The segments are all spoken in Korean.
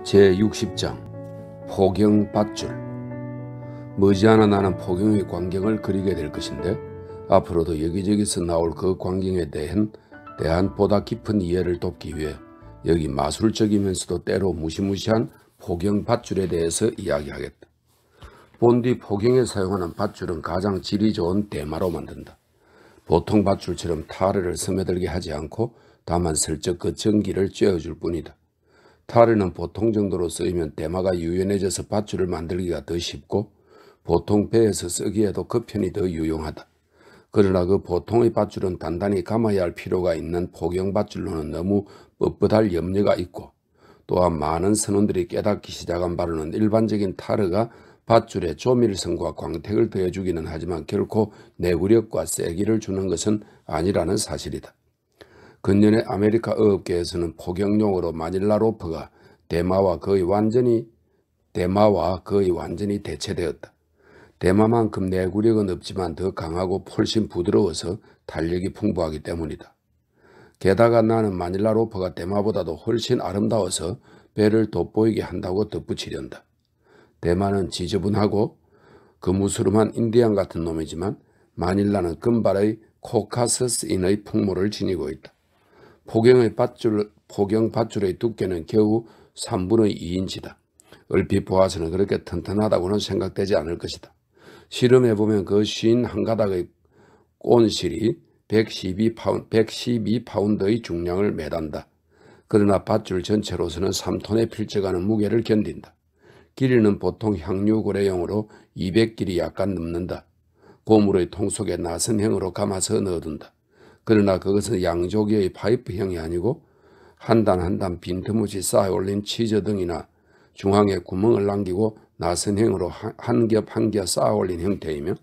제60장 포경밧줄. 머지않아 나는 포경의 광경을 그리게 될 것인데 앞으로도 여기저기서 나올 그 광경에 대한 보다 깊은 이해를 돕기 위해 여기 마술적이면서도 때로 무시무시한 포경밧줄에 대해서 이야기하겠다. 본디 포경에 사용하는 밧줄은 가장 질이 좋은 대마로 만든다. 보통 밧줄처럼 타르를 스며들게 하지 않고 다만 슬쩍 그 전기를 쬐어줄 뿐이다. 타르는 보통 정도로 쓰이면 대마가 유연해져서 밧줄을 만들기가 더 쉽고 보통 배에서 쓰기에도 그 편이 더 유용하다. 그러나 그 보통의 밧줄은 단단히 감아야 할 필요가 있는 포경 밧줄로는 너무 뻣뻣할 염려가 있고, 또한 많은 선원들이 깨닫기 시작한 바로는 일반적인 타르가 밧줄에 조밀성과 광택을 더해주기는 하지만 결코 내구력과 세기를 주는 것은 아니라는 사실이다. 근년에 아메리카 어업계에서는 포경용으로 마닐라 로프가 대마와 거의 완전히 대체되었다. 대마만큼 내구력은 없지만 더 강하고 훨씬 부드러워서 탄력이 풍부하기 때문이다. 게다가 나는 마닐라 로프가 대마보다도 훨씬 아름다워서 배를 돋보이게 한다고 덧붙이련다. 대마는 지저분하고 거무스름한 인디안 같은 놈이지만 마닐라는 금발의 코카서스인의 풍모를 지니고 있다. 포경 밧줄의 두께는 겨우 3분의 2인치다. 얼핏 보아서는 그렇게 튼튼하다고는 생각되지 않을 것이다. 실험해보면 그 51가닥의 꼰실이 112파운드의 중량을 매단다. 그러나 밧줄 전체로서는 3톤에 필적하는 무게를 견딘다. 길이는 보통 향유고래형으로 200길이 약간 넘는다. 고물의 통 속에 나선형으로 감아서 넣어둔다. 그러나 그것은 양조기의 파이프형이 아니고 한 단 한 단 빈틈없이 쌓아 올린 치저 등이나 중앙에 구멍을 남기고 나선형으로 한 겹 한 겹 쌓아 올린 형태이며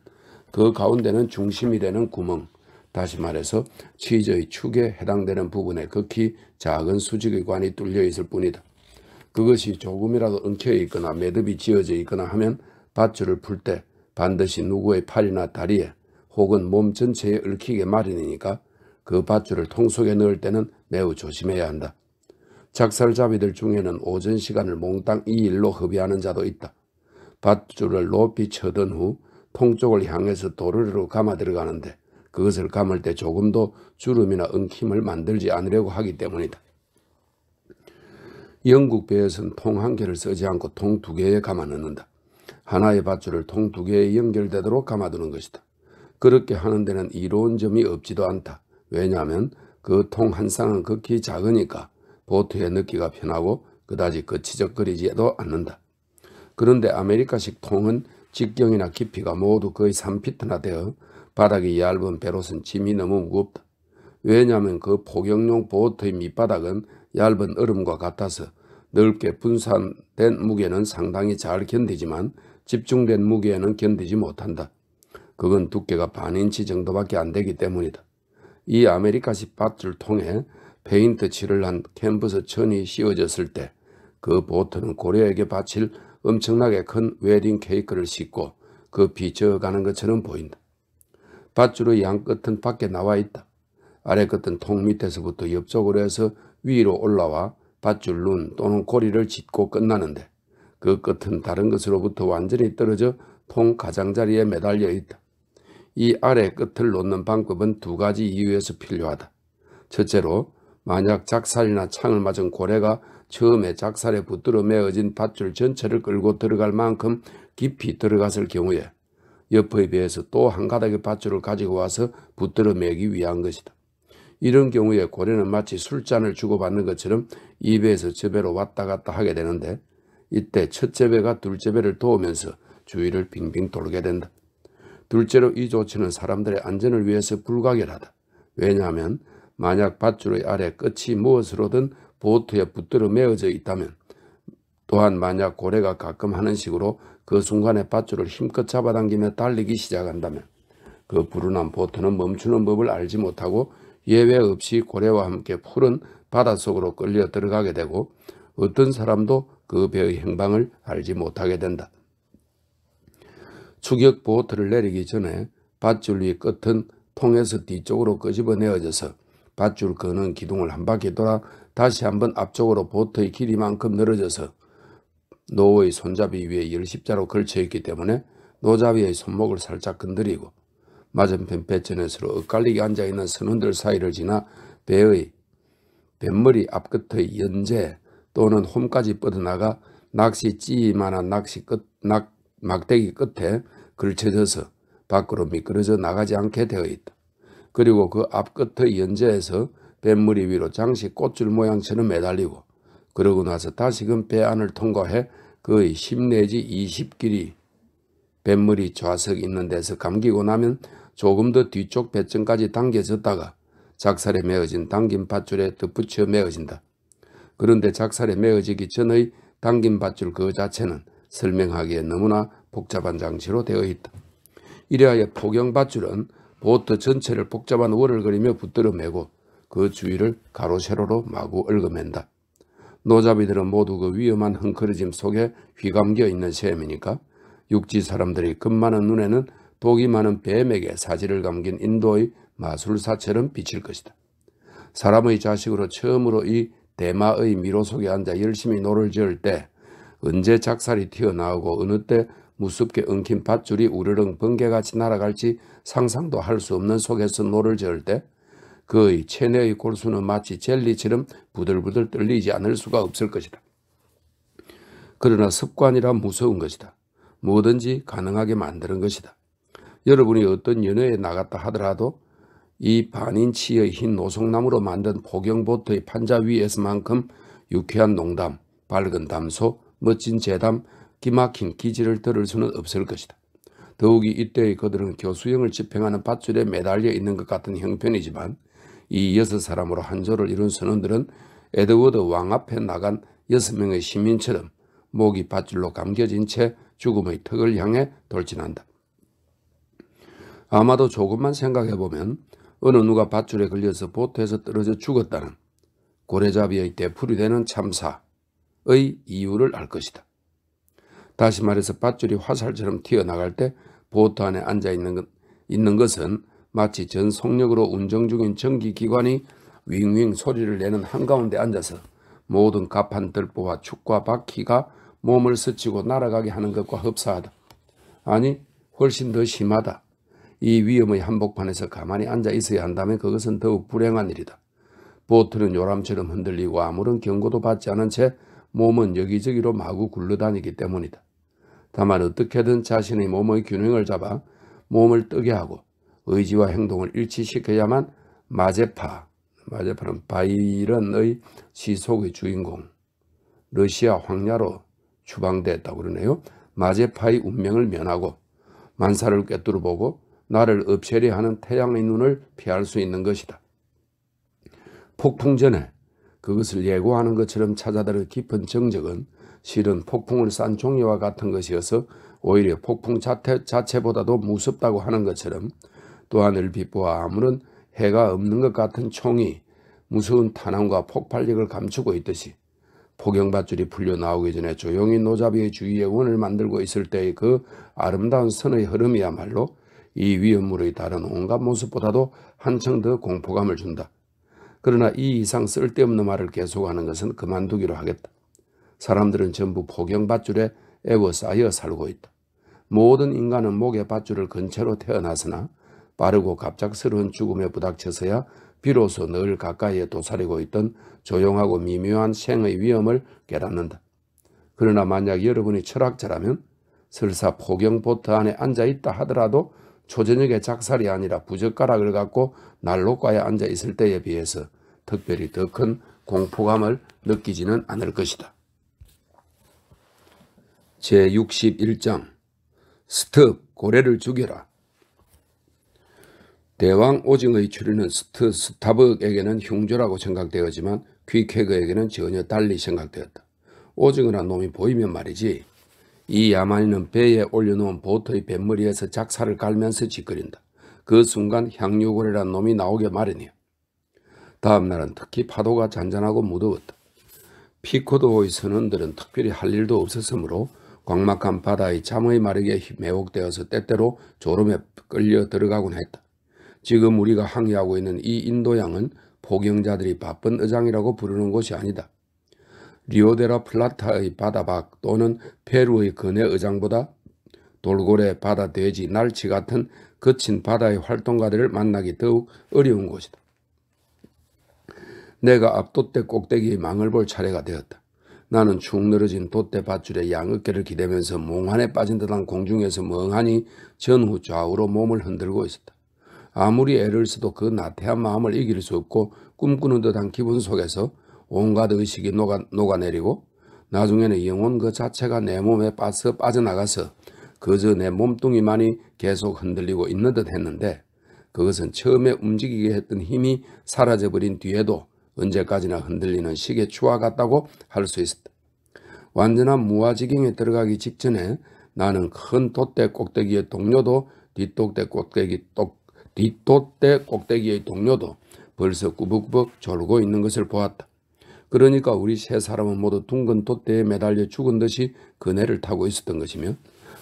그 가운데는 중심이 되는 구멍, 다시 말해서 치저의 축에 해당되는 부분에 극히 작은 수직의 관이 뚫려 있을 뿐이다. 그것이 조금이라도 엉켜 있거나 매듭이 지어져 있거나 하면 밧줄을 풀 때 반드시 누구의 팔이나 다리에 혹은 몸 전체에 얽히게 마련이니까 그 밧줄을 통 속에 넣을 때는 매우 조심해야 한다. 작살잡이들 중에는 오전 시간을 몽땅 이 일로 허비하는 자도 있다. 밧줄을 높이 쳐든 후 통 쪽을 향해서 도르르 감아 들어가는데 그것을 감을 때 조금도 주름이나 엉킴을 만들지 않으려고 하기 때문이다. 영국 배에서는 통 한 개를 쓰지 않고 통 두 개에 감아 넣는다. 하나의 밧줄을 통 두 개에 연결되도록 감아두는 것이다. 그렇게 하는 데는 이로운 점이 없지도 않다. 왜냐하면 그 통 한 쌍은 극히 작으니까 보트에 넣기가 편하고 그다지 거치적거리지도 않는다. 그런데 아메리카식 통은 직경이나 깊이가 모두 거의 3피트나 되어 바닥이 얇은 배로선 짐이 너무 무겁다. 왜냐하면 그 포경용 보트의 밑바닥은 얇은 얼음과 같아서 넓게 분산된 무게는 상당히 잘 견디지만 집중된 무게에는 견디지 못한다. 그건 두께가 반인치 정도밖에 안 되기 때문이다. 이 아메리카식 밧줄 통에 페인트 칠을 한 캔버스 천이 씌워졌을 때 그 보트는 고려에게 바칠 엄청나게 큰 웨딩 케이크를 싣고 급히 저어가는 것처럼 보인다. 밧줄의 양 끝은 밖에 나와 있다. 아래 끝은 통 밑에서부터 옆쪽으로 해서 위로 올라와 밧줄 눈 또는 고리를 짚고 끝나는데 그 끝은 다른 것으로부터 완전히 떨어져 통 가장자리에 매달려 있다. 이 아래 끝을 놓는 방법은 두 가지 이유에서 필요하다. 첫째로 만약 작살이나 창을 맞은 고래가 처음에 작살에 붙들어 메어진 밧줄 전체를 끌고 들어갈 만큼 깊이 들어갔을 경우에 옆의 배에서 또 한 가닥의 밧줄을 가지고 와서 붙들어 매기 위한 것이다. 이런 경우에 고래는 마치 술잔을 주고받는 것처럼 이 배에서 저 배로 왔다 갔다 하게 되는데 이때 첫째 배가 둘째 배를 도우면서 주위를 빙빙 돌게 된다. 둘째로 이 조치는 사람들의 안전을 위해서 불가결하다. 왜냐하면 만약 밧줄의 아래 끝이 무엇으로든 보트에 붙들어 메어져 있다면 또한 만약 고래가 가끔 하는 식으로 그 순간에 밧줄을 힘껏 잡아당기며 달리기 시작한다면 그 불운한 보트는 멈추는 법을 알지 못하고 예외 없이 고래와 함께 푸른 바닷속으로 끌려 들어가게 되고 어떤 사람도 그 배의 행방을 알지 못하게 된다. 추격 보트를 내리기 전에 밧줄 위 끝은 통에서 뒤쪽으로 끄집어내어져서 밧줄 거는 기둥을 한 바퀴 돌아 다시 한번 앞쪽으로 보트의 길이만큼 늘어져서 노의 손잡이 위에 열십자로 걸쳐있기 때문에 노잡이의 손목을 살짝 건드리고 맞은편 배전에서로 엇갈리게 앉아있는 선원들 사이를 지나 뱃머리 앞끝의 연재 또는 홈까지 뻗어나가 낚시 찌만한 막대기 끝에 걸쳐져서 밖으로 미끄러져 나가지 않게 되어 있다. 그리고 그 앞끝의 연재에서 뱃머리 위로 장식 꽃줄 모양처럼 매달리고 그러고 나서 다시금 배 안을 통과해 거의 10 내지 20 길이 뱃머리 좌석 있는 데서 감기고 나면 조금 더 뒤쪽 배전까지 당겨졌다가 작살에 메어진 당긴 밧줄에 덧붙여 메어진다. 그런데 작살에 메어지기 전의 당긴 밧줄 그 자체는 설명하기에 너무나 복잡한 장치로 되어 있다. 이래하여 포경밧줄은 보트 전체를 복잡한 월을 그리며 붙들어 매고 그 주위를 가로 세로로 마구 얽어맨다. 노잡이들은 모두 그 위험한 헝클어짐 속에 휘감겨 있는 셈이니까 육지 사람들이 겁 많은 눈에는 독이 많은 뱀에게 사지를 감긴 인도의 마술사처럼 비칠 것이다. 사람의 자식으로 처음으로 이 대마의 미로 속에 앉아 열심히 노를 지을 때 언제 작살이 튀어나오고 어느 때 무섭게 엉킨 밧줄이 우르릉 번개같이 날아갈지 상상도 할 수 없는 속에서 노를 지을 때 그의 체내의 골수는 마치 젤리처럼 부들부들 떨리지 않을 수가 없을 것이다. 그러나 습관이라 무서운 것이다. 뭐든지 가능하게 만드는 것이다. 여러분이 어떤 연회에 나갔다 하더라도 이 반인치의 흰 노송나무로 만든 포경보트의 판자 위에서만큼 유쾌한 농담, 밝은 담소, 멋진 재담, 기막힌 기지를 들을 수는 없을 것이다. 더욱이 이때의 그들은 교수형을 집행하는 밧줄에 매달려 있는 것 같은 형편이지만 이 6사람으로 한 조를 이룬 선원들은 에드워드 왕 앞에 나간 6명의 시민처럼 목이 밧줄로 감겨진 채 죽음의 턱을 향해 돌진한다. 아마도 조금만 생각해보면 어느 누가 밧줄에 걸려서 보트에서 떨어져 죽었다는 고래잡이의 대풀이 되는 참사의 이유를 알 것이다. 다시 말해서 밧줄이 화살처럼 튀어나갈 때 보트 안에 앉아있는 것은 마치 전 속력으로 운정 중인 전기기관이 윙윙 소리를 내는 한가운데 앉아서 모든 갑판 들보와 축과 바퀴가 몸을 스치고 날아가게 하는 것과 흡사하다. 아니 훨씬 더 심하다. 이 위험의 한복판에서 가만히 앉아 있어야 한다면 그것은 더욱 불행한 일이다. 보트는 요람처럼 흔들리고 아무런 경고도 받지 않은 채 몸은 여기저기로 마구 굴러다니기 때문이다. 다만 어떻게든 자신의 몸의 균형을 잡아 몸을 뜨게 하고 의지와 행동을 일치시켜야만 마제파는 바이런의 시속의 주인공 러시아 황야로 추방됐다고 그러네요. 마제파의 운명을 면하고 만사를 꿰뚫어보고 나를 없애려 하는 태양의 눈을 피할 수 있는 것이다. 폭풍 전에 그것을 예고하는 것처럼 찾아들은 깊은 정적은 실은 폭풍을 싼 종이와 같은 것이어서 오히려 폭풍 자체보다도 무섭다고 하는 것처럼 또 하늘 빛보아 아무런 해가 없는 것 같은 총이 무서운 탄환과 폭발력을 감추고 있듯이 포경밧줄이 풀려 나오기 전에 조용히 노잡이의 주위에 원을 만들고 있을 때의 그 아름다운 선의 흐름이야말로 이 위험물의 다른 온갖 모습보다도 한층 더 공포감을 준다. 그러나 이 이상 쓸데없는 말을 계속하는 것은 그만두기로 하겠다. 사람들은 전부 포경밧줄에 애워싸여 살고 있다. 모든 인간은 목에 밧줄을 근처로 태어났으나 빠르고 갑작스러운 죽음에 부닥쳐서야 비로소 늘 가까이에 도사리고 있던 조용하고 미묘한 생의 위험을 깨닫는다. 그러나 만약 여러분이 철학자라면 설사 포경보트 안에 앉아있다 하더라도 초저녁에 작살이 아니라 부젓가락을 갖고 난로가에 앉아있을 때에 비해서 특별히 더 큰 공포감을 느끼지는 않을 것이다. 제61장 스톱 고래를 죽여라. 대왕 오징어의 추리는 스타벅에게는 흉조라고 생각되었지만 퀵해그에게는 전혀 달리 생각되었다. 오징어란 놈이 보이면 말이지 이 야만인은 배에 올려놓은 보트의 뱃머리에서 작살을 갈면서 짓거린다. 그 순간 향유고래란 놈이 나오게 마련이야. 다음 날은 특히 파도가 잔잔하고 무더웠다. 피코도의 선원들은 특별히 할 일도 없었으므로 광막한 바다의 잠의 마력에 매혹되어서 때때로 졸음에 끌려 들어가곤 했다. 지금 우리가 항해하고 있는 이 인도양은 포경자들이 바쁜 어장이라고 부르는 곳이 아니다. 리오데라 플라타의 바다박 또는 페루의 근해 의장보다 돌고래, 바다 돼지, 날치 같은 거친 바다의 활동가들을 만나기 더욱 어려운 곳이다. 내가 앞 돛대 꼭대기의 망을 볼 차례가 되었다. 나는 축 늘어진 돛대 밧줄에 양어깨를 기대면서 몽환에 빠진 듯한 공중에서 멍하니 전후 좌우로 몸을 흔들고 있었다. 아무리 애를 써도 그 나태한 마음을 이길 수 없고 꿈꾸는 듯한 기분 속에서 온갖 의식이 녹아내리고 나중에는 영혼 그 자체가 내 몸에 빠져나가서 그저 내 몸뚱이만이 계속 흔들리고 있는 듯 했는데 그것은 처음에 움직이게 했던 힘이 사라져버린 뒤에도 언제까지나 흔들리는 시계 추와 같다고 할 수 있었다. 완전한 무아지경에 들어가기 직전에 나는 큰 돛대 꼭대기의 동료도 뒷돛대 꼭대기의 동료도 벌써 꾸벅꾸벅 졸고 있는 것을 보았다. 그러니까 우리 세 사람은 모두 둥근 돛대에 매달려 죽은 듯이 그네를 타고 있었던 것이며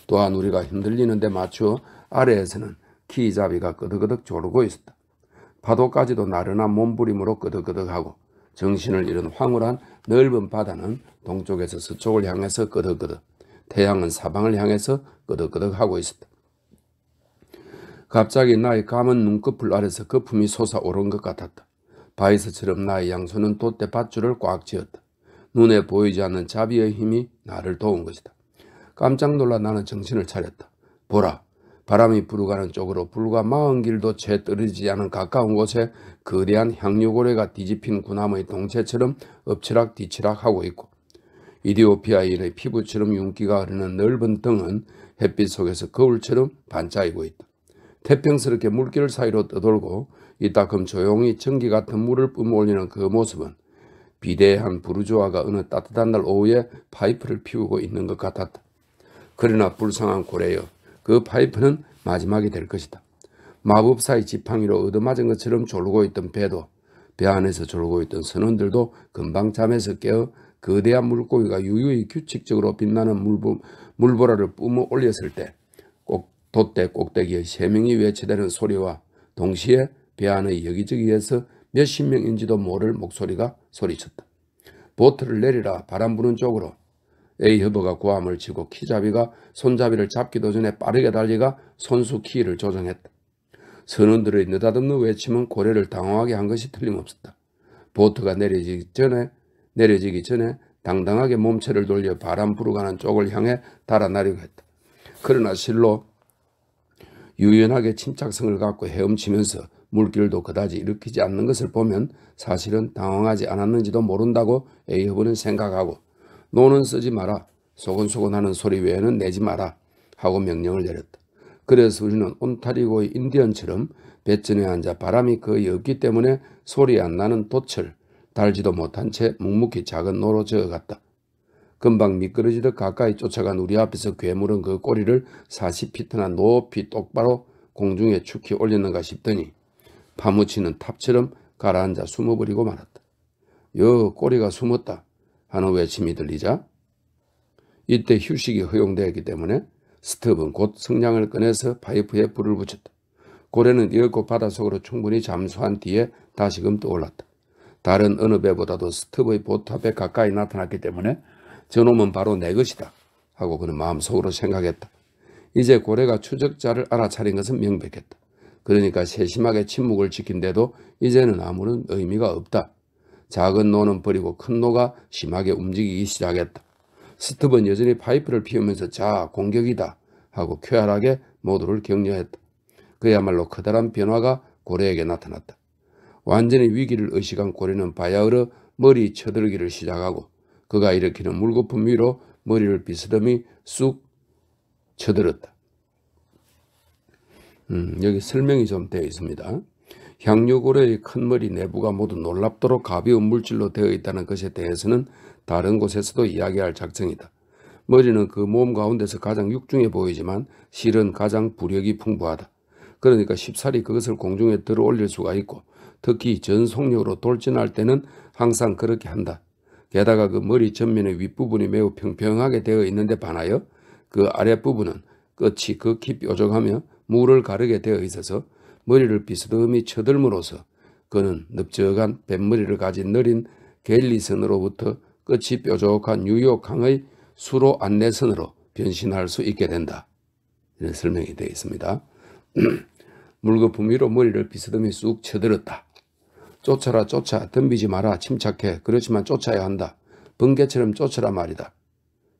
또한 우리가 흔들리는 데 맞추어 아래에서는 키잡이가 끄덕끄덕 조르고 있었다. 파도까지도 나른한 몸부림으로 끄덕끄덕하고 정신을 잃은 황홀한 넓은 바다는 동쪽에서 서쪽을 향해서 끄덕끄덕, 태양은 사방을 향해서 끄덕끄덕하고 있었다. 갑자기 나의 감은 눈꺼풀 아래서 거품이 솟아오른 것 같았다. 바이스처럼 나의 양손은 돛대 밧줄을 꽉 쥐었다. 눈에 보이지 않는 자비의 힘이 나를 도운 것이다. 깜짝 놀라 나는 정신을 차렸다. 보라, 바람이 불어가는 쪽으로 불과 40길도 채 떨어지지 않은 가까운 곳에 거대한 향유고래가 뒤집힌 구나무의 동체처럼 엎치락뒤치락 하고 있고 이디오피아인의 피부처럼 윤기가 흐르는 넓은 등은 햇빛 속에서 거울처럼 반짝이고 있다. 태평스럽게 물길 사이로 떠돌고 이따금 조용히 전기 같은 물을 뿜어올리는 그 모습은 비대한 부르주아가 어느 따뜻한 날 오후에 파이프를 피우고 있는 것 같았다. 그러나 불쌍한 고래여, 그 파이프는 마지막이 될 것이다. 마법사의 지팡이로 얻어맞은 것처럼 졸고 있던 배도, 배 안에서 졸고 있던 선원들도 금방 잠에서 깨어 거대한 물고기가 유유히 규칙적으로 빛나는 물보라를 뿜어 올렸을 때 돛대 꼭대기에 3명이 외치대는 소리와 동시에 배 안의 여기저기에서 몇십 명인지도 모를 목소리가 소리쳤다. 보트를 내리라, 바람 부는 쪽으로. 에이허버가 고함을 치고 키잡이가 손잡이를 잡기도 전에 빠르게 달리가 손수 키를 조정했다. 선원들의 느닷없는 외침은 고래를 당황하게 한 것이 틀림없었다. 보트가 내려지기 전에 당당하게 몸체를 돌려 바람 불어가는 쪽을 향해 달아나려고 했다. 그러나 실로 유연하게 침착성을 갖고 헤엄치면서 물길도 그다지 일으키지 않는 것을 보면 사실은 당황하지 않았는지도 모른다고 에이허버는 생각하고 노는 쓰지 마라, 소곤소곤하는 소리 외에는 내지 마라 하고 명령을 내렸다. 그래서 우리는 온타리고의 인디언처럼 뱃전에 앉아 바람이 거의 없기 때문에 소리 안 나는 돛을 달지도 못한 채 묵묵히 작은 노로 저어갔다. 금방 미끄러지듯 가까이 쫓아간 우리 앞에서 괴물은 그 꼬리를 40피트나 높이 똑바로 공중에 축히 올렸는가 싶더니 파묻히는 탑처럼 가라앉아 숨어버리고 말았다. 여 꼬리가 숨었다 하는 외침이 들리자 이때 휴식이 허용되었기 때문에 스텝은 곧 성냥을 꺼내서 파이프에 불을 붙였다. 고래는 이윽고 바닷속으로 충분히 잠수한 뒤에 다시금 떠올랐다. 다른 어느 배보다도 스텝의 보트 앞에 가까이 나타났기 때문에 저놈은 바로 내 것이다 하고 그는 마음속으로 생각했다. 이제 고래가 추적자를 알아차린 것은 명백했다. 그러니까 세심하게 침묵을 지킨데도 이제는 아무런 의미가 없다. 작은 노는 버리고 큰 노가 심하게 움직이기 시작했다. 스텝은 여전히 파이프를 피우면서 자, 공격이다 하고 쾌활하게 모두를 격려했다. 그야말로 커다란 변화가 고래에게 나타났다. 완전히 위기를 의식한 고래는 바야흐로 머리 쳐들기를 시작하고 그가 일으키는 물거품 위로 머리를 비스듬히 쑥 쳐들었다. 여기 설명이 좀 되어 있습니다. 향유고래의 큰 머리 내부가 모두 놀랍도록 가벼운 물질로 되어 있다는 것에 대해서는 다른 곳에서도 이야기할 작정이다. 머리는 그 몸 가운데서 가장 육중해 보이지만 실은 가장 부력이 풍부하다. 그러니까 쉽사리 그것을 공중에 들어 올릴 수가 있고 특히 전속력으로 돌진할 때는 항상 그렇게 한다. 게다가 그 머리 전면의 윗부분이 매우 평평하게 되어 있는데 반하여 그 아랫부분은 끝이 극히 뾰족하며 물을 가르게 되어 있어서 머리를 비스듬히 쳐들므로써 그는 넓적한 뱃머리를 가진 느린 갤리선으로부터 끝이 뾰족한 뉴욕항의 수로 안내선으로 변신할 수 있게 된다. 이런 설명이 되어 있습니다. 물거품 위로 머리를 비스듬히 쑥 쳐들었다. 쫓아라 쫓아, 덤비지 마라, 침착해. 그렇지만 쫓아야 한다. 번개처럼 쫓아라 말이다.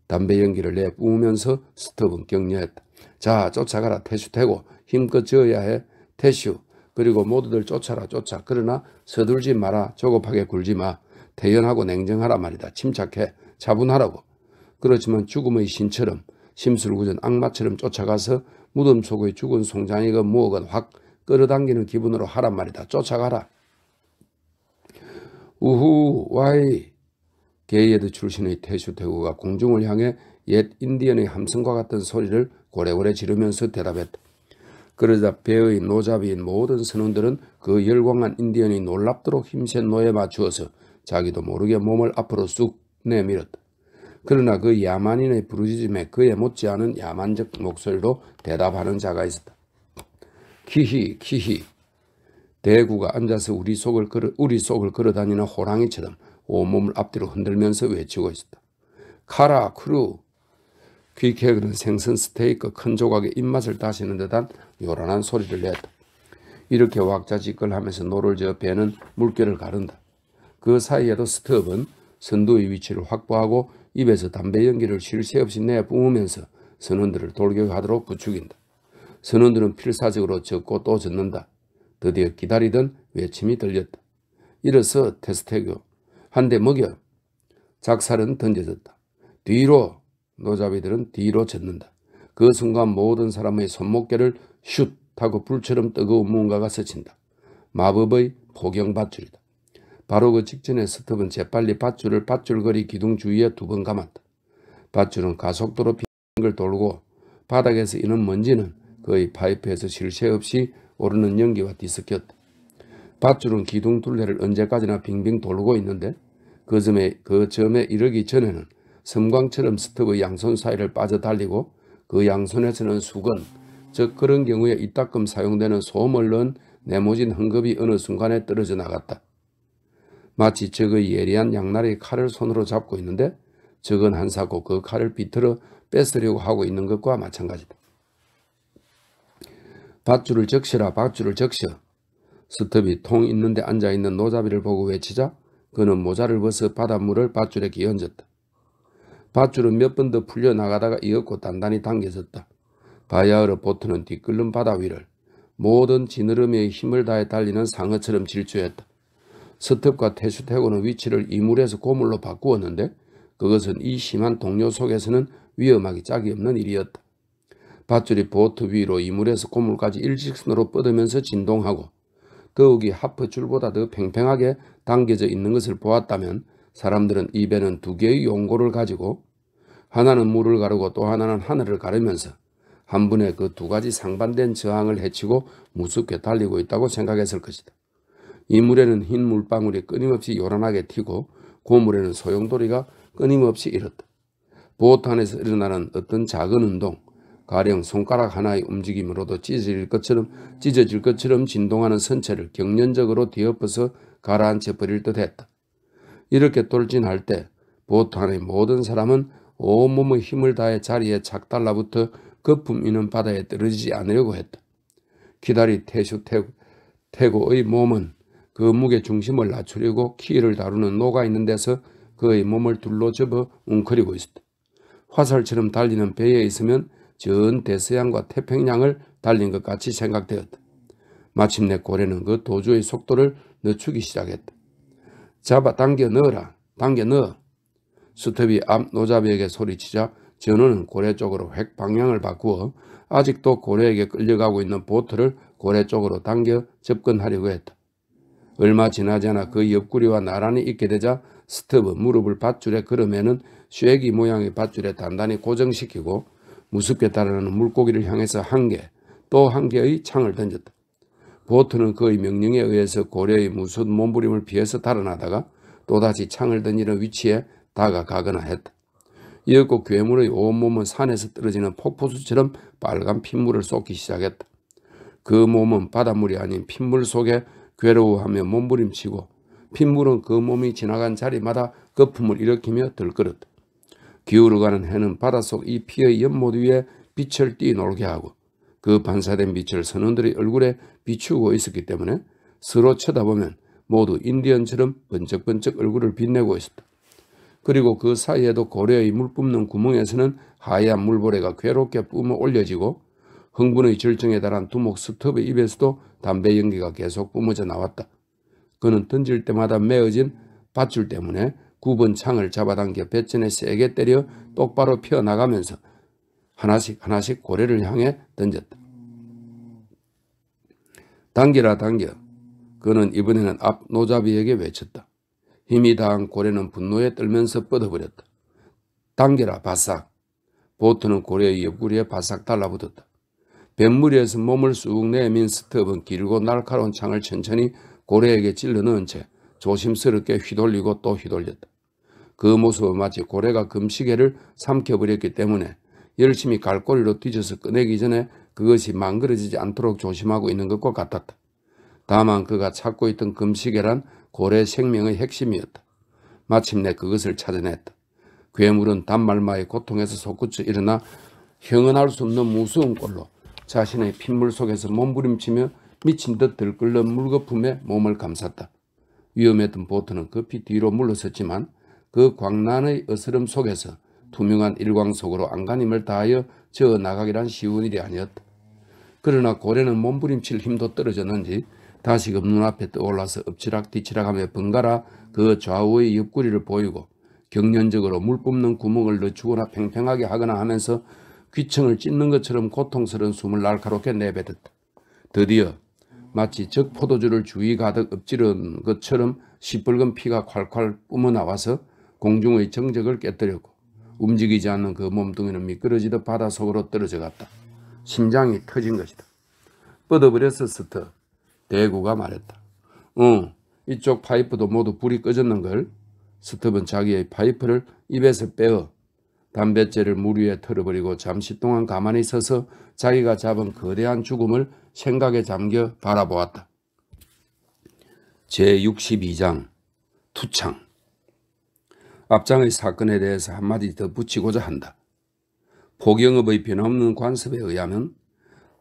담배 연기를 내뿜으면서 스톱은 격려했다. 자, 쫓아가라. 태슈 태고 힘껏 저어야 해. 태슈. 그리고 모두들 쫓아라 쫓아. 그러나 서둘지 마라. 조급하게 굴지 마. 태연하고 냉정하라 말이다. 침착해. 차분하라고. 그렇지만 죽음의 신처럼 심술궂은 악마처럼 쫓아가서 무덤 속의 죽은 송장이건 무엇건 확 끌어당기는 기분으로 하란 말이다. 쫓아가라. 우후 와이. 게이에드 출신의 태슈태구가 공중을 향해 옛 인디언의 함성과 같은 소리를 고래고래 지르면서 대답했다. 그러자 배의 노잡이인 모든 선원들은 그 열광한 인디언이 놀랍도록 힘센 노에 맞추어서 자기도 모르게 몸을 앞으로 쑥 내밀었다. 그러나 그 야만인의 부르짖음에 그에 못지않은 야만적 목소리로 대답하는 자가 있었다. 키히 키히. 대구가 앉아서 우리 속을 걸어다니는 호랑이처럼 온몸을 앞뒤로 흔들면서 외치고 있었다. 카라 크루. 귀케 그는 생선 스테이크 큰 조각에 입맛을 다시는 듯한 요란한 소리를 냈다. 이렇게 왁자지껄하면서 노를 저어 배는 물결을 가른다. 그 사이에도 스톱은 선두의 위치를 확보하고 입에서 담배 연기를 쉴 새 없이 내뿜으면서 선원들을 돌격하도록 부추긴다. 선원들은 필사적으로 젓고 또 젓는다. 드디어 기다리던 외침이 들렸다. 일어서 테스테교. 한 대 먹여. 작살은 던져졌다. 뒤로. 노잡이들은 뒤로 젖는다. 그 순간 모든 사람의 손목결을 슛 하고 불처럼 뜨거운 무언가가 스친다. 마법의 포경밧줄이다. 바로 그 직전에 스톱은 재빨리 밧줄거리 기둥 주위에 2번 감았다. 밧줄은 가속도로 빙글 돌고 바닥에서 이는 먼지는 거의 파이프에서 쉴 새 없이 오르는 연기와 뒤섞였다. 밧줄은 기둥 둘레를 언제까지나 빙빙 돌고 있는데 그 점에 이르기 전에는 섬광처럼 스톱의 양손 사이를 빠져 달리고 그 양손에서는 수건, 즉 그런 경우에 이따금 사용되는 소음을 넣은 네모진 헝겊이 어느 순간에 떨어져 나갔다. 마치 적의 예리한 양날의 칼을 손으로 잡고 있는데 적은 한사코 그 칼을 비틀어 뺏으려고 하고 있는 것과 마찬가지다. 밧줄을 적시라 밧줄을 적셔. 스톱이 통 있는데 앉아있는 노잡이를 보고 외치자 그는 모자를 벗어 바닷물을 밧줄에 끼얹었다. 밧줄은 몇 번 더 풀려나가다가 이었고 단단히 당겨졌다. 바야흐로 보트는 뒤끓는 바다 위를 모든 지느러미의 힘을 다해 달리는 상어처럼 질주했다. 스톱과 태슈태고는 위치를 이물에서 고물로 바꾸었는데 그것은 이 심한 동요 속에서는 위험하기 짝이 없는 일이었다. 밧줄이 보트 위로 이물에서 고물까지 일직선으로 뻗으면서 진동하고 더욱이 하프줄보다 더 팽팽하게 당겨져 있는 것을 보았다면 사람들은 입에는 2개의 용고를 가지고 하나는 물을 가르고 또 하나는 하늘을 가르면서 한 분에 그 2가지 상반된 저항을 헤치고 무섭게 달리고 있다고 생각했을 것이다. 이 물에는 흰 물방울이 끊임없이 요란하게 튀고 고물에는 소용돌이가 끊임없이 일었다. 보트 안에서 일어나는 어떤 작은 운동, 가령 손가락 하나의 움직임으로도 찢어질 것처럼 진동하는 선체를 경련적으로 뒤엎어서 가라앉혀 버릴 듯 했다. 이렇게 돌진할 때 보트 안의 모든 사람은 온몸의 힘을 다해 자리에 착 달라붙어 거품 있는 바다에 떨어지지 않으려고 했다. 기다리 태슈태고의 몸은 그 무게 중심을 낮추려고 키를 다루는 노가 있는 데서 그의 몸을 둘러 접어 웅크리고 있었다. 화살처럼 달리는 배에 있으면 전 대서양과 태평양을 달린 것 같이 생각되었다. 마침내 고래는 그 도주의 속도를 늦추기 시작했다. 잡아 당겨 넣어라. 당겨 넣어. 스톱이 앞 노잡이에게 소리치자 전우는 고래 쪽으로 획 방향을 바꾸어 아직도 고래에게 끌려가고 있는 보트를 고래 쪽으로 당겨 접근하려고 했다. 얼마 지나지 않아 그 옆구리와 나란히 있게 되자 스톱은 무릎을 밧줄에 걸어매는 쇠기 모양의 밧줄에 단단히 고정시키고 무섭게 달아나는 물고기를 향해서 한 개, 또 한 개의 창을 던졌다. 보트는 그의 명령에 의해서 고래의 무서운 몸부림을 피해서 달아나다가 또다시 창을 던지는 위치에 다가가거나 했다. 이윽고 괴물의 온몸은 산에서 떨어지는 폭포수처럼 빨간 핏물을 쏟기 시작했다. 그 몸은 바닷물이 아닌 핏물 속에 괴로워하며 몸부림치고 핏물은 그 몸이 지나간 자리마다 거품을 일으키며 들끓었다. 기울어가는 해는 바닷속 이 피의 연못 위에 빛을 띠놀게 하고 그 반사된 빛을 선원들의 얼굴에 비추고 있었기 때문에 서로 쳐다보면 모두 인디언처럼 번쩍번쩍 얼굴을 빛내고 있었다. 그리고 그 사이에도 고래의 물 뿜는 구멍에서는 하얀 물보레가 괴롭게 뿜어 올려지고 흥분의 절정에 달한 두목 스톱의 입에서도 담배 연기가 계속 뿜어져 나왔다. 그는 던질 때마다 메어진 밧줄 때문에 9번 창을 잡아당겨 배전에 세게 때려 똑바로 펴나가면서 하나씩 고래를 향해 던졌다. 당겨라 당겨. 그는 이번에는 앞 노잡이에게 외쳤다. 힘이 다한 고래는 분노에 떨면서 뻗어버렸다. 당겨라 바싹. 보트는 고래의 옆구리에 바싹 달라붙었다. 뱃무리에서 몸을 쑥 내민 스톱은 길고 날카로운 창을 천천히 고래에게 찔러 넣은 채 조심스럽게 휘돌리고 또 휘돌렸다. 그 모습은 마치 고래가 금시계를 삼켜버렸기 때문에 열심히 갈고리로 뒤져서 꺼내기 전에 그것이 망그러지지 않도록 조심하고 있는 것과 같았다. 다만 그가 찾고 있던 금시계란 고래 생명의 핵심이었다. 마침내 그것을 찾아냈다. 괴물은 단말마의 고통에서 솟구쳐 일어나 형언할 수 없는 무서운 꼴로 자신의 핏물 속에서 몸부림치며 미친 듯 들끓는 물거품에 몸을 감쌌다. 위험했던 보트는 급히 뒤로 물러섰지만 그 광란의 어스름 속에서 투명한 일광 속으로 안간힘을 다하여 저어 나가기란 쉬운 일이 아니었다. 그러나 고래는 몸부림칠 힘도 떨어졌는지 다시금 눈앞에 떠올라서 엎치락뒤치락하며 번갈아 그 좌우의 옆구리를 보이고 경련적으로 물 뿜는 구멍을 늦추거나 팽팽하게 하거나 하면서 귀청을 찢는 것처럼 고통스러운 숨을 날카롭게 내뱉었다. 드디어 마치 적 포도주를 주위 가득 엎지른 것처럼 시뻘건 피가 콸콸 뿜어나와서 공중의 정적을 깨뜨렸고 움직이지 않는 그 몸뚱이는 미끄러지듯 바닷속으로 떨어져 갔다. 심장이 터진 것이다. 뻗어버렸어 스터. 대구가 말했다. 이쪽 파이프도 모두 불이 꺼졌는걸. 스톱은 자기의 파이프를 입에서 빼어 담뱃재를 물 위에 털어버리고 잠시 동안 가만히 서서 자기가 잡은 거대한 죽음을 생각에 잠겨 바라보았다. 제62장 투창. 앞장의 사건에 대해서 한마디 더 붙이고자 한다. 포경업의 변함없는 관습에 의하면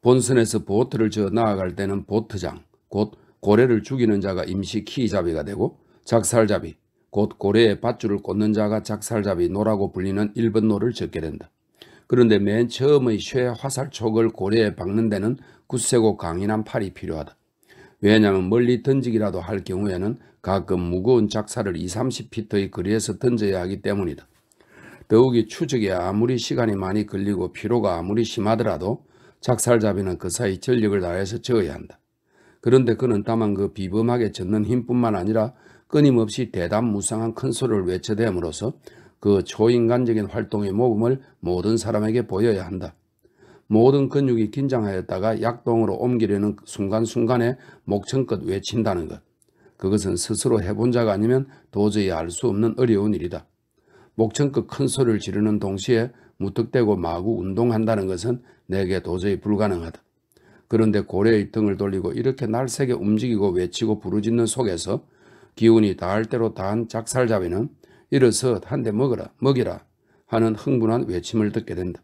본선에서 보트를 저어 나아갈 때는 보트장, 곧 고래를 죽이는 자가 임시 키잡이가 되고 작살잡이, 곧 고래의 밧줄을 꽂는 자가 작살잡이 노라고 불리는 1번 노를 적게 된다. 그런데 맨 처음의 쇠 화살촉을 고래에 박는 데는 굳세고 강인한 팔이 필요하다. 왜냐하면 멀리 던지기라도 할 경우에는 가끔 무거운 작살을 20-30피트의 거리에서 던져야 하기 때문이다. 더욱이 추적에 아무리 시간이 많이 걸리고 피로가 아무리 심하더라도 작살잡이는 그 사이 전력을 다해서 저어야 한다. 그런데 그는 다만 그 비범하게 젓는 힘뿐만 아니라 끊임없이 대담무쌍한 큰 소리를 외쳐대므로써 그 초인간적인 활동의 모범을 모든 사람에게 보여야 한다. 모든 근육이 긴장하였다가 약동으로 옮기려는 순간순간에 목청껏 외친다는 것. 그것은 스스로 해본 자가 아니면 도저히 알 수 없는 어려운 일이다. 목청껏 큰 소리를 지르는 동시에 무턱대고 마구 운동한다는 것은 내게 도저히 불가능하다. 그런데 고래의 등을 돌리고 이렇게 날새게 움직이고 외치고 부르짖는 속에서 기운이 다할 대로 다한 작살잡이는 일어서 한 대 먹이라 하는 흥분한 외침을 듣게 된다.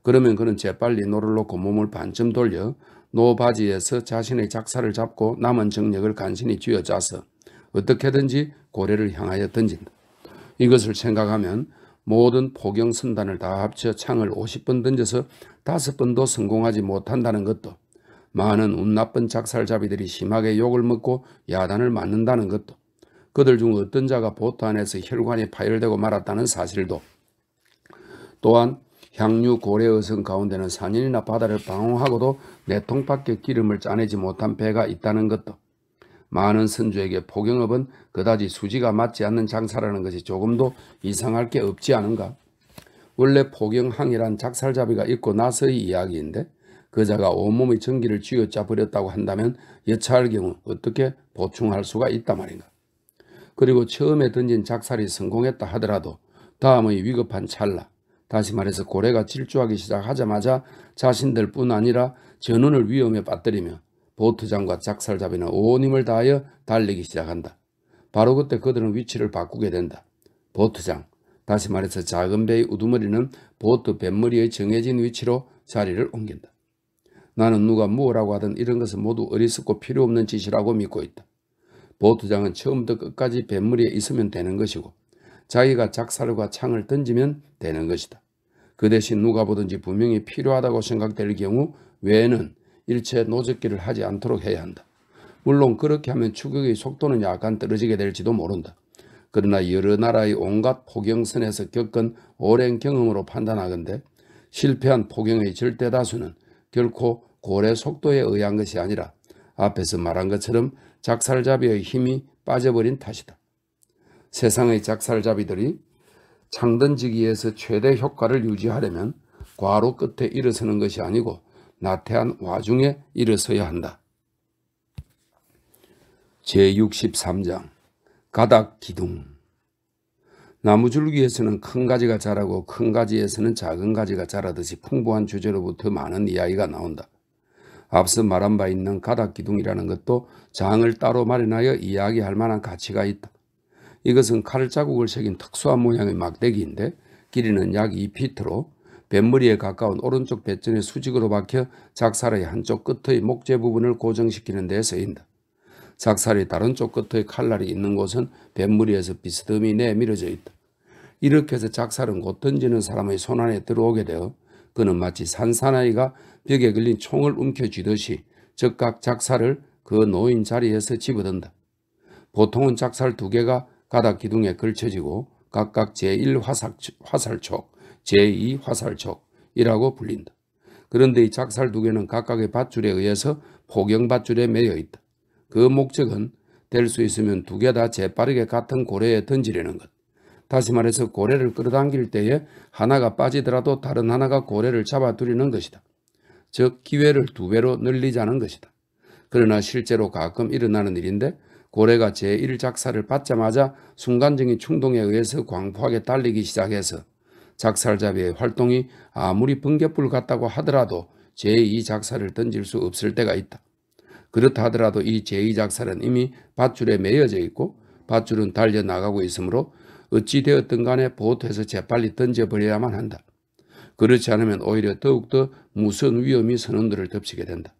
그러면 그는 재빨리 노를 놓고 몸을 반쯤 돌려 노 바지에서 자신의 작살을 잡고 남은 정력을 간신히 쥐어짜서 어떻게든지 고래를 향하여 던진다. 이것을 생각하면 모든 포경선단을 다 합쳐 창을 50번 던져서 5번도 성공하지 못한다는 것도, 많은 운 나쁜 작살잡이들이 심하게 욕을 먹고 야단을 맞는다는 것도, 그들 중 어떤 자가 보트 안에서 혈관이 파열되고 말았다는 사실도, 또한 향유 고래어선 가운데는 산인이나 바다를 방황하고도 네 통밖에 기름을 짜내지 못한 배가 있다는 것도, 많은 선주에게 포경업은 그다지 수지가 맞지 않는 장사라는 것이 조금도 이상할 게 없지 않은가. 원래 포경항이란 작살잡이가 있고 나서의 이야기인데 그 자가 온몸의 전기를 쥐어짜 버렸다고 한다면 여차할 경우 어떻게 보충할 수가 있단 말인가. 그리고 처음에 던진 작살이 성공했다 하더라도 다음의 위급한 찰나, 다시 말해서 고래가 질주하기 시작하자마자 자신들뿐 아니라 전원을 위험에 빠뜨리며 보트장과 작살잡이는 온 힘을 다하여 달리기 시작한다. 바로 그때 그들은 위치를 바꾸게 된다. 보트장, 다시 말해서 작은 배의 우두머리는 보트 뱃머리의 정해진 위치로 자리를 옮긴다. 나는 누가 뭐라고 하든 이런 것은 모두 어리석고 필요 없는 짓이라고 믿고 있다. 보트장은 처음부터 끝까지 뱃머리에 있으면 되는 것이고 자기가 작살과 창을 던지면 되는 것이다. 그 대신 누가 보든지 분명히 필요하다고 생각될 경우 외에는 일체 노젓기를 하지 않도록 해야 한다. 물론 그렇게 하면 추격의 속도는 약간 떨어지게 될지도 모른다. 그러나 여러 나라의 온갖 포경선에서 겪은 오랜 경험으로 판단하건대 실패한 포경의 절대 다수는 결코 고래 속도에 의한 것이 아니라 앞에서 말한 것처럼 작살잡이의 힘이 빠져버린 탓이다. 세상의 작살잡이들이 창던지기에서 최대 효과를 유지하려면 과로 끝에 일어서는 것이 아니고 나태한 와중에 일어서야 한다. 제63장 가닥기둥. 나무줄기에서는 큰 가지가 자라고 큰 가지에서는 작은 가지가 자라듯이 풍부한 주제로부터 많은 이야기가 나온다. 앞서 말한 바 있는 가닥기둥이라는 것도 장을 따로 마련하여 이야기할 만한 가치가 있다. 이것은 칼자국을 새긴 특수한 모양의 막대기인데 길이는 약 2피트로 뱃머리에 가까운 오른쪽 배전에 수직으로 박혀 작살의 한쪽 끝의 목재 부분을 고정시키는 데 쓰인다. 작살의 다른 쪽 끝의 칼날이 있는 곳은 뱃머리에서 비스듬히 내밀어져 있다. 이렇게 해서 작살은 곧 던지는 사람의 손안에 들어오게 되어 그는 마치 산사나이가 벽에 걸린 총을 움켜쥐듯이 즉각 작살을 그 놓인 자리에서 집어든다. 보통은 작살 2개가 가닥기둥에 걸쳐지고 각각 제1화살촉, 제2화살촉이라고 불린다. 그런데 이 작살 2개는 각각의 밧줄에 의해서 포경밧줄에 매여 있다. 그 목적은 될 수 있으면 2개 다 재빠르게 같은 고래에 던지려는 것. 다시 말해서 고래를 끌어당길 때에 하나가 빠지더라도 다른 하나가 고래를 잡아두려는 것이다. 즉 기회를 2배로 늘리자는 것이다. 그러나 실제로 가끔 일어나는 일인데 고래가 제1작살을 받자마자 순간적인 충동에 의해서 광포하게 달리기 시작해서 작살잡이의 활동이 아무리 번갯불 같다고 하더라도 제2작살을 던질 수 없을 때가 있다. 그렇다 하더라도 이 제2작살은 이미 밧줄에 매여져 있고 밧줄은 달려나가고 있으므로 어찌 되었든 간에 보트에서 재빨리 던져버려야만 한다. 그렇지 않으면 오히려 더욱더 무서운 위험이 선원들을 덮치게 된다.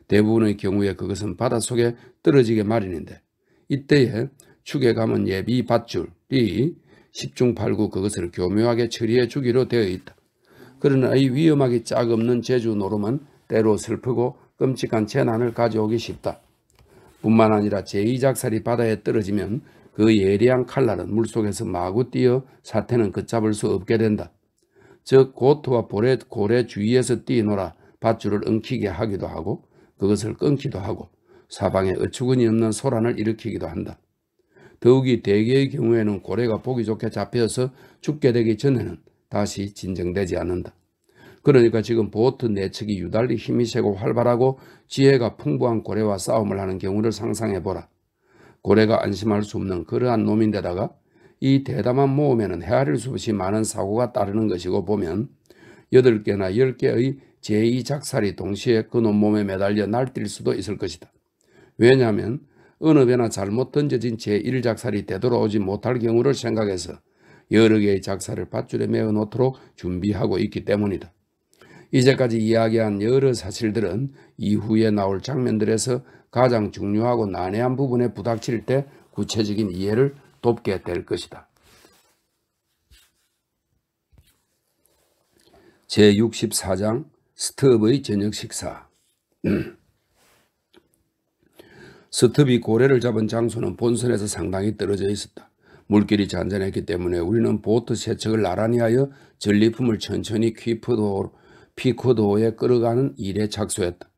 대부분의 경우에 그것은 바닷속에 떨어지게 마련인데 이때에 축에 감은 예비 밧줄이 10중8구 그것을 교묘하게 처리해 주기로 되어 있다. 그러나 이 위험하기 짝없는 제주 노름은 때로 슬프고 끔찍한 재난을 가져오기 쉽다. 뿐만 아니라 제2작살이 바다에 떨어지면 그 예리한 칼날은 물속에서 마구 뛰어 사태는 걷잡을 수 없게 된다. 즉 고토와 고래 주위에서 뛰놀아 밧줄을 엉키게 하기도 하고 그것을 끊기도 하고 사방에 어처구니 없는 소란을 일으키기도 한다. 더욱이 대개의 경우에는 고래가 보기 좋게 잡혀서 죽게 되기 전에는 다시 진정되지 않는다. 그러니까 지금 보트 내측이 유달리 힘이 세고 활발하고 지혜가 풍부한 고래와 싸움을 하는 경우를 상상해보라. 고래가 안심할 수 없는 그러한 놈인데다가 이 대담한 모험에는 헤아릴 수 없이 많은 사고가 따르는 것이고 보면 8개나 10개의 제2작살이 동시에 그놈 몸에 매달려 날뛸 수도 있을 것이다. 왜냐하면 어느 배나 잘못 던져진 제1작살이 되돌아오지 못할 경우를 생각해서 여러 개의 작살을 밧줄에 매어 놓도록 준비하고 있기 때문이다. 이제까지 이야기한 여러 사실들은 이후에 나올 장면들에서 가장 중요하고 난해한 부분에 부닥칠 때 구체적인 이해를 돕게 될 것이다. 제64장 스톱의 저녁 식사. 스톱이 고래를 잡은 장소는 본선에서 상당히 떨어져 있었다. 물길이 잔잔했기 때문에 우리는 보트 세척을 나란히 하여 전리품을 천천히 피코도에 끌어가는 일에 착수했다.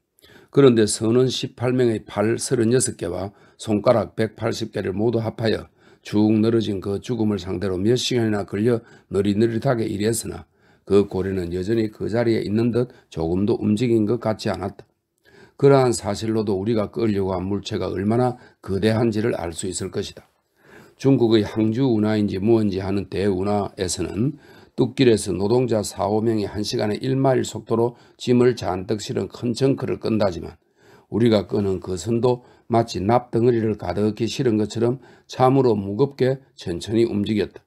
그런데 선원 18명의 팔 36개와 손가락 180개를 모두 합하여 쭉 늘어진 그 죽음을 상대로 몇 시간이나 걸려 느릿느릿하게 일했으나 그 고래는 여전히 그 자리에 있는 듯 조금도 움직인 것 같지 않았다. 그러한 사실로도 우리가 끌려고 한 물체가 얼마나 거대한지를 알 수 있을 것이다. 중국의 항주 운하인지 무언지 하는 대운하에서는 뚝길에서 노동자 4~5명이 1시간에 1마일 속도로 짐을 잔뜩 실은 큰 정크를 끈다지만 우리가 끄는 그 선도 마치 납덩어리를 가득히 실은 것처럼 참으로 무겁게 천천히 움직였다.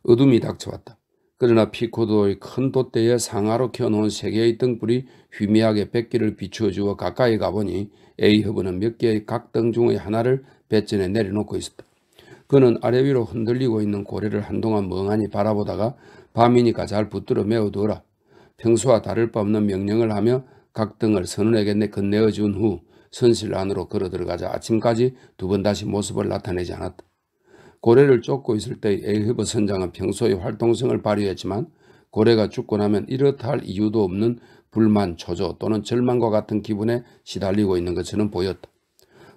어둠이 닥쳐왔다. 그러나 피코도의 큰 돛대에 상하로 켜놓은 3개의 등불이 희미하게 뱃길을 비추어 주어 가까이 가보니 에이허브는 몇 개의 각등 중의 하나를 뱃전에 내려놓고 있었다. 그는 아래 위로 흔들리고 있는 고래를 한동안 멍하니 바라보다가 밤이니까 잘 붙들어 메어두어라. 평소와 다를 바 없는 명령을 하며 각등을 선원에게 건네어 준 후 선실 안으로 걸어 들어가자 아침까지 2번 다시 모습을 나타내지 않았다. 고래를 쫓고 있을 때의 에이허브 선장은 평소의 활동성을 발휘했지만 고래가 죽고 나면 이렇다 할 이유도 없는 불만, 초조 또는 절망과 같은 기분에 시달리고 있는 것처럼 보였다.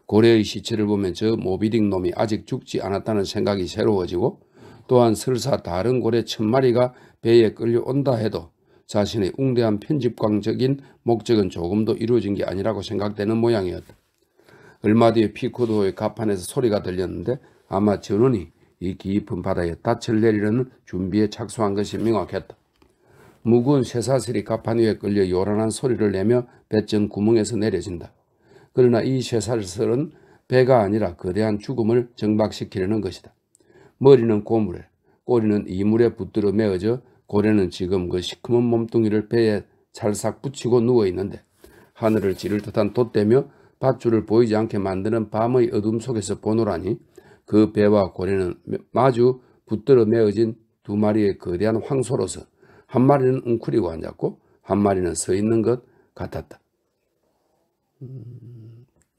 고래의 시체를 보면 저 모비딕 놈이 아직 죽지 않았다는 생각이 새로워지고 또한 설사 다른 고래 1000마리가 배에 끌려온다 해도 자신의 웅대한 편집광적인 목적은 조금도 이루어진 게 아니라고 생각되는 모양이었다. 얼마 뒤에 피코도의 갑판에서 소리가 들렸는데 아마 전원이 이 깊은 바다에 닻을 내리려는 준비에 착수한 것이 명확했다. 무거운 쇠사슬이 갑판 위에 끌려 요란한 소리를 내며 뱃전 구멍에서 내려진다. 그러나 이 쇠사슬은 배가 아니라 거대한 죽음을 정박시키려는 것이다. 머리는 고물에, 꼬리는 이물에 붙들어 메어져 고래는 지금 그 시커먼 몸뚱이를 배에 찰싹 붙이고 누워있는데 하늘을 찌를 듯한 돛대며 밧줄을 보이지 않게 만드는 밤의 어둠 속에서 보노라니 그 배와 고래는 마주 붙들어 메어진 2마리의 거대한 황소로서 한 마리는 웅크리고 앉았고 한 마리는 서 있는 것 같았다.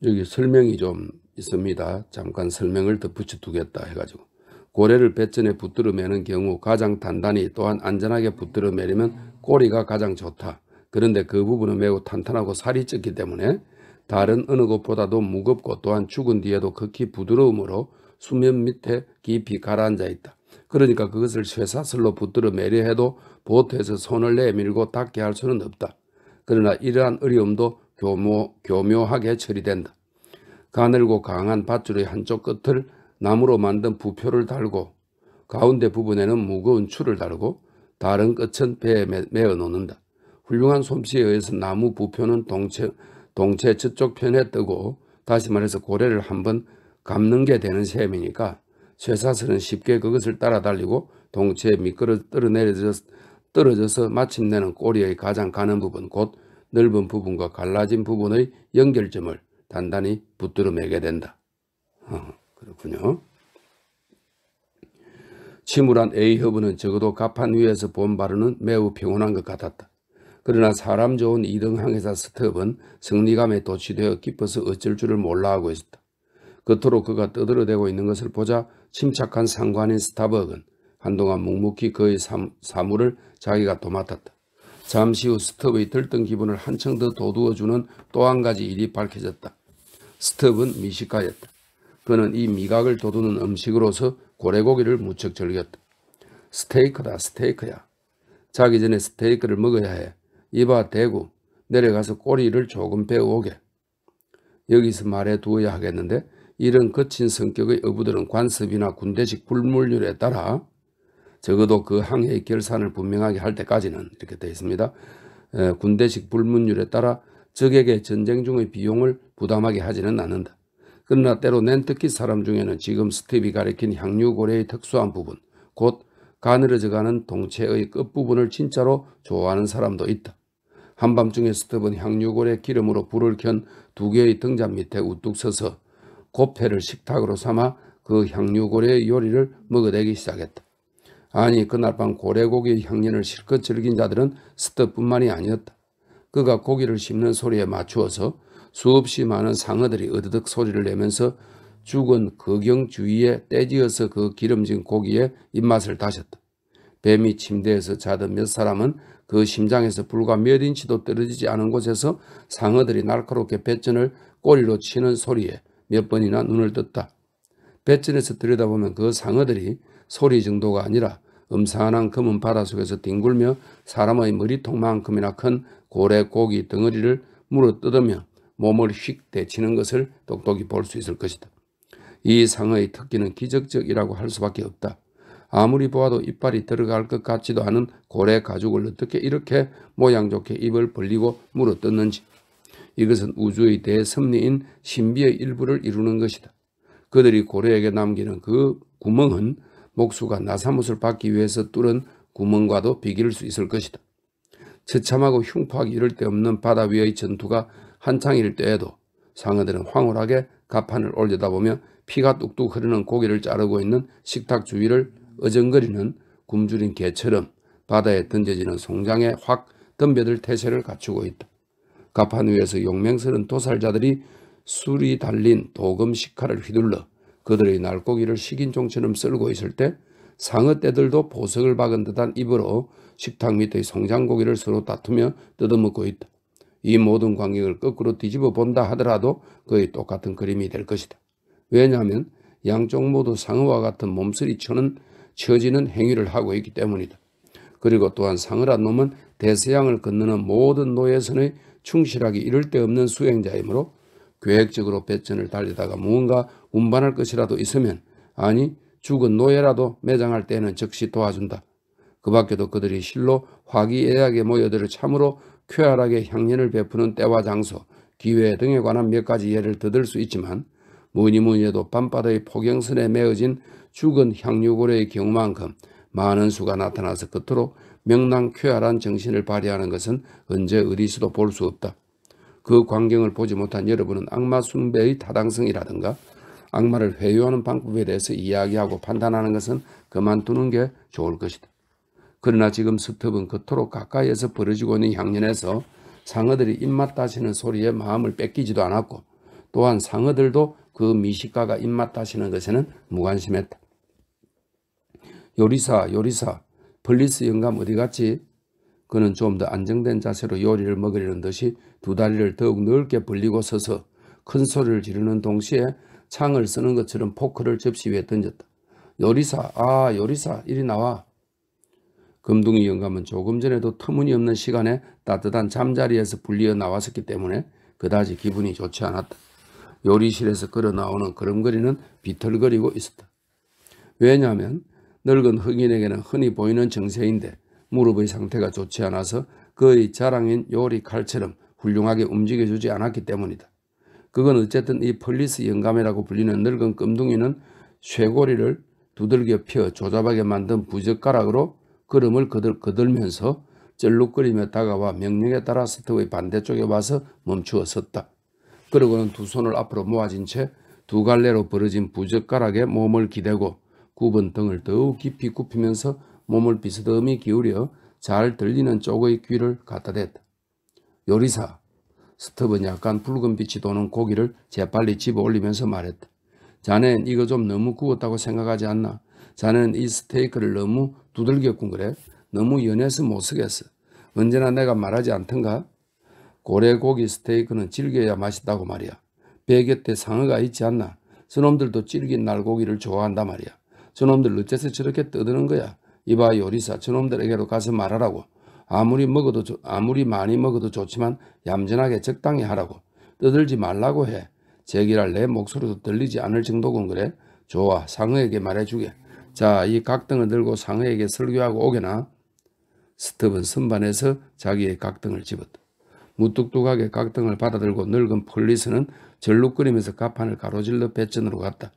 여기 설명이 좀 있습니다. 잠깐 설명을 덧붙여 두겠다 해가지고 고래를 뱃전에 붙들어 매는 경우 가장 단단히 또한 안전하게 붙들어 매려면 꼬리가 가장 좋다. 그런데 그 부분은 매우 탄탄하고 살이 쪘기 때문에 다른 어느 것보다도 무겁고 또한 죽은 뒤에도 극히 부드러우므로 수면 밑에 깊이 가라앉아 있다. 그러니까 그것을 쇠사슬로 붙들어 매려 해도 보트에서 손을 내밀고 닿게 할 수는 없다. 그러나 이러한 어려움도 교묘하게 처리된다. 가늘고 강한 밧줄의 한쪽 끝을 나무로 만든 부표를 달고 가운데 부분에는 무거운 줄을 달고 다른 끝은 배에 메어 놓는다. 훌륭한 솜씨에 의해서 나무 부표는 동체 저쪽 편에 뜨고 다시 말해서 고래를 한번 감는 게 되는 셈이니까 쇠사슬은 쉽게 그것을 따라 달리고 동체에 미끄러 떨어져서 마침내는 꼬리의 가장 가는 부분 곧 넓은 부분과 갈라진 부분의 연결점을 단단히 붙들어 매게 된다. 그렇군요. 침울한 에이허브는 적어도 갑판 위에서 본 바로는 매우 평온한 것 같았다. 그러나 사람 좋은 2등 항해사 스톱은 승리감에 도취되어 기뻐서 어쩔 줄을 몰라하고 있었다. 그토록 그가 떠들어대고 있는 것을 보자 침착한 상관인 스타벅은 한동안 묵묵히 그의 사물을 자기가 도맡았다. 잠시 후 스톱의 들뜬 기분을 한층 더 돋우어주는 또 한 가지 일이 밝혀졌다. 스톱은 미식가였다. 그는 이 미각을 돋우는 음식으로서 고래고기를 무척 즐겼다. 스테이크다 스테이크야. 자기 전에 스테이크를 먹어야 해. 이봐 대구 내려가서 꼬리를 조금 배워오게. 여기서 말해 두어야 하겠는데 이런 거친 성격의 어부들은 관습이나 군대식 불문율에 따라 적어도 그 항해의 결산을 분명하게 할 때까지는 이렇게 되어 있습니다. 군대식 불문율에 따라 적에게 전쟁 중의 비용을 부담하게 하지는 않는다. 그러나 때로 낸터키 사람 중에는 지금 스티브가 가리킨 향유고래의 특수한 부분, 곧 가늘어져가는 동체의 끝부분을 진짜로 좋아하는 사람도 있다. 한밤중에 스티브는 향유고래 기름으로 불을 켠 2개의 등잔 밑에 우뚝 서서 곱회를 식탁으로 삼아 그 향유고래의 요리를 먹어대기 시작했다. 아니 그날 밤 고래고기의 향연을 실컷 즐긴 자들은 스티브뿐만이 아니었다. 그가 고기를 씹는 소리에 맞추어서 수없이 많은 상어들이 어드득 소리를 내면서 죽은 거경 주위에 떼지어서 그 기름진 고기에 입맛을 다셨다. 뱀이 침대에서 자던 몇 사람은 그 심장에서 불과 몇 인치도 떨어지지 않은 곳에서 상어들이 날카롭게 뱃전을 꼬리로 치는 소리에 몇 번이나 눈을 떴다. 뱃전에서 들여다보면 그 상어들이 소리 정도가 아니라 음산한 검은 바다 속에서 뒹굴며 사람의 머리통만큼이나 큰 고래 고기 덩어리를 물어뜯으며 몸을 휙 데치는 것을 똑똑히 볼 수 있을 것이다. 이 상어의 특기는 기적적이라고 할 수밖에 없다. 아무리 보아도 이빨이 들어갈 것 같지도 않은 고래 가죽을 어떻게 이렇게 모양 좋게 입을 벌리고 물어뜯는지. 이것은 우주의 대섭리인 신비의 일부를 이루는 것이다. 그들이 고래에게 남기는 그 구멍은 목수가 나사못을 받기 위해서 뚫은 구멍과도 비길 수 있을 것이다. 처참하고 흉포하기 이를 데 없는 바다 위의 전투가 한창일 때에도 상어들은 황홀하게 가판을 올려다보며 피가 뚝뚝 흐르는 고기를 자르고 있는 식탁 주위를 어정거리는 굶주린 개처럼 바다에 던져지는 송장에 확 덤벼들 태세를 갖추고 있다. 가판 위에서 용맹스런 도살자들이 술이 달린 도금 식칼을 휘둘러 그들의 날고기를 식인종처럼 썰고 있을 때 상어떼들도 보석을 박은 듯한 입으로 식탁 밑의 송장고기를 서로 다투며 뜯어먹고 있다. 이 모든 광경을 거꾸로 뒤집어 본다 하더라도 거의 똑같은 그림이 될 것이다. 왜냐하면 양쪽 모두 상어와 같은 몸서리 쳐지는 행위를 하고 있기 때문이다. 그리고 또한 상어란 놈은 대서양을 건너는 모든 노예선의 충실하기 이를 데 없는 수행자이므로 계획적으로 배전을 달리다가 무언가 운반할 것이라도 있으면, 아니 죽은 노예라도 매장할 때는 즉시 도와준다. 그 밖에도 그들이 실로 화기애애하게 모여들어 참으로 쾌활하게 향연을 베푸는 때와 장소, 기회 등에 관한 몇 가지 예를 들을 수 있지만 뭐니뭐니 해도 밤바다의 포경선에 메어진 죽은 향유고래의 경우만큼 많은 수가 나타나서 그토록 명랑쾌활한 정신을 발휘하는 것은 언제 어디서도 볼 수 없다. 그 광경을 보지 못한 여러분은 악마 숭배의 타당성이라든가 악마를 회유하는 방법에 대해서 이야기하고 판단하는 것은 그만두는 게 좋을 것이다. 그러나 지금 스톱은 그토록 가까이에서 벌어지고 있는 향연에서 상어들이 입맛 다시는 소리에 마음을 뺏기지도 않았고 또한 상어들도 그 미식가가 입맛 다시는 것에는 무관심했다. 요리사, 폴리스 영감 어디 갔지? 그는 좀 더 안정된 자세로 요리를 먹으려는 듯이 두 다리를 더욱 넓게 벌리고 서서 큰 소리를 지르는 동시에 창을 쓰는 것처럼 포크를 접시 위에 던졌다. 요리사, 요리사, 이리 나와. 금둥이 영감은 조금 전에도 터무니없는 시간에 따뜻한 잠자리에서 불리어 나왔었기 때문에 그다지 기분이 좋지 않았다. 요리실에서 걸어 나오는 걸음걸이는 비틀거리고 있었다. 왜냐하면 늙은 흑인에게는 흔히 보이는 정세인데 무릎의 상태가 좋지 않아서 그의 자랑인 요리 칼처럼 훌륭하게 움직여주지 않았기 때문이다. 그건 어쨌든 이 폴리스 영감이라고 불리는 늙은 끔둥이는 쇠고리를 두들겨 펴 조잡하게 만든 부젓가락으로 걸음을 거들면서 쩔룩거리며 다가와 명령에 따라 스톱의 반대쪽에 와서 멈추어 섰다. 그러고는 두 손을 앞으로 모아진 채 두 갈래로 벌어진 부젓가락에 몸을 기대고 굽은 등을 더욱 깊이 굽히면서 몸을 비스듬히 기울여 잘 들리는 쪽의 귀를 갖다 댔다. 요리사, 스톱은 약간 붉은 빛이 도는 고기를 재빨리 집어 올리면서 말했다. 자넨 이거 좀 너무 구웠다고 생각하지 않나? 자네는 이 스테이크를 너무 두들겼군 그래? 너무 연해서 못 쓰겠어. 언제나 내가 말하지 않던가? 고래고기 스테이크는 질겨야 맛있다고 말이야. 배 곁에 상어가 있지 않나? 저놈들도 질긴 날고기를 좋아한단 말이야. 저놈들 어째서 저렇게 떠드는 거야? 이봐 요리사, 저놈들에게로 가서 말하라고. 아무리 많이 먹어도 좋지만 얌전하게 적당히 하라고. 떠들지 말라고 해. 제기랄 내 목소리도 들리지 않을 정도군 그래? 좋아, 상어에게 말해주게. 자, 이 각등을 들고 상어에게 설교하고 오게나. 스톱은 선반에서 자기의 각등을 집었다. 무뚝뚝하게 각등을 받아들고 늙은 폴리스는 절룩거리면서 가판을 가로질러 배전으로 갔다.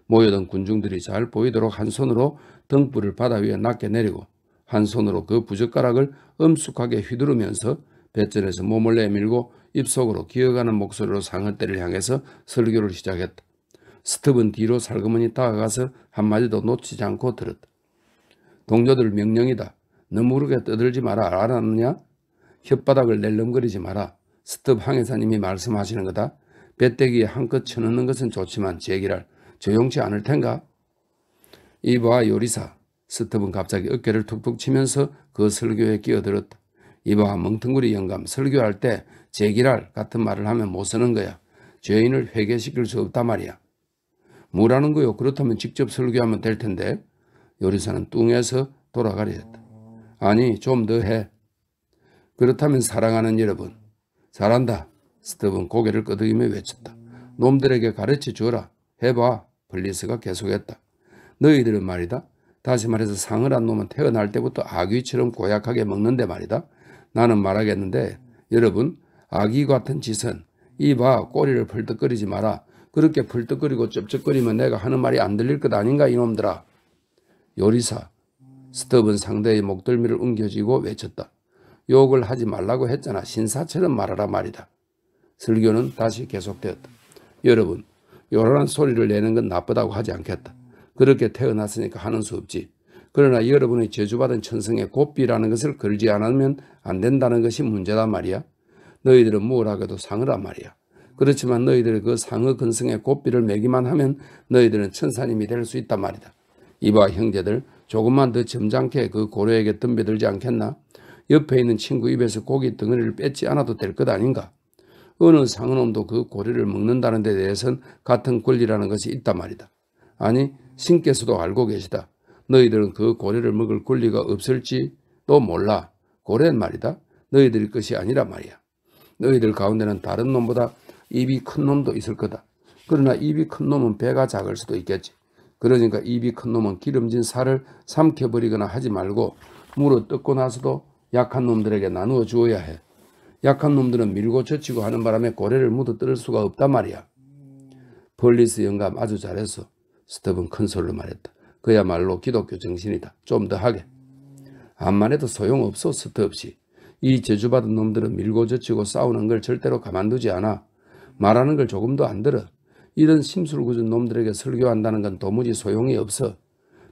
모여든 군중들이 잘 보이도록 한 손으로 등불을 바다 위에 낮게 내리고 한 손으로 그 부젓가락을 엄숙하게 휘두르면서 배전에서 몸을 내밀고 입속으로 기어가는 목소리로 상어떼를 향해서 설교를 시작했다. 스톱은 뒤로 살그머니 다가가서 한마디도 놓치지 않고 들었다. 동료들 명령이다. 너무 그렇게 떠들지 마라. 알았느냐? 혓바닥을 낼름거리지 마라. 스톱 항해사님이 말씀하시는 거다. 배때기에 한껏 쳐넣는 것은 좋지만 제기랄 조용치 않을 텐가? 이봐 요리사. 스톱은 갑자기 어깨를 툭툭 치면서 그 설교에 끼어들었다. 이봐 멍텅구리 영감, 설교할 때 제기랄 같은 말을 하면 못 쓰는 거야. 죄인을 회개시킬 수 없단 말이야. 뭐라는 거요? 그렇다면 직접 설교하면 될 텐데. 요리사는 뚱해서 돌아가려 했다. 아니 좀 더 해. 그렇다면 사랑하는 여러분. 잘한다. 스톱은 고개를 끄덕이며 외쳤다. 놈들에게 가르쳐 주어라. 해봐. 폴리스가 계속했다. 너희들은 말이다. 다시 말해서 상어란 놈은 태어날 때부터 아귀처럼 고약하게 먹는데 말이다. 나는 말하겠는데 여러분 아귀 같은 짓은 이봐 꼬리를 펄떡거리지 마라. 그렇게 펄떡거리고 쩝쩝거리면 내가 하는 말이 안 들릴 것 아닌가 이놈들아. 요리사. 스톱은 상대의 목덜미를 웅겨쥐고 외쳤다. 욕을 하지 말라고 했잖아. 신사처럼 말하라 말이다. 설교는 다시 계속되었다. 여러분, 요란한 소리를 내는 건 나쁘다고 하지 않겠다. 그렇게 태어났으니까 하는 수 없지. 그러나 여러분의 저주받은 천성의 고삐라는 것을 걸지 않으면 안 된다는 것이 문제단 말이야. 너희들은 뭘 하고도 상어란 말이야. 그렇지만 너희들의 그 상어 근성의 고삐를 매기만 하면 너희들은 천사님이 될 수 있단 말이다. 이봐 형제들, 조금만 더 점잖게 그 고래에게 덤벼들지 않겠나? 옆에 있는 친구 입에서 고기 덩어리를 뺏지 않아도 될 것 아닌가? 어느 상어놈도 그 고래를 먹는다는 데 대해서는 같은 권리라는 것이 있단 말이다. 아니, 신께서도 알고 계시다. 너희들은 그 고래를 먹을 권리가 없을지도 몰라. 고래는 말이다. 너희들 것이 아니란 말이야. 너희들 가운데는 다른 놈보다 입이 큰 놈도 있을 거다. 그러나 입이 큰 놈은 배가 작을 수도 있겠지. 그러니까 입이 큰 놈은 기름진 살을 삼켜버리거나 하지 말고 물어 뜯고 나서도 약한 놈들에게 나누어 주어야 해. 약한 놈들은 밀고 젖히고 하는 바람에 고래를 묻어뜯을 수가 없단 말이야. 폴리스 영감 아주 잘했어. 스톱은 큰 소리로 말했다. 그야말로 기독교 정신이다. 좀 더 하게. 암만 해도 소용없어. 스톱씨. 이 저주받은 놈들은 밀고 젖히고 싸우는 걸 절대로 가만두지 않아. 말하는 걸 조금도 안 들어. 이런 심술궂은 놈들에게 설교한다는 건 도무지 소용이 없어.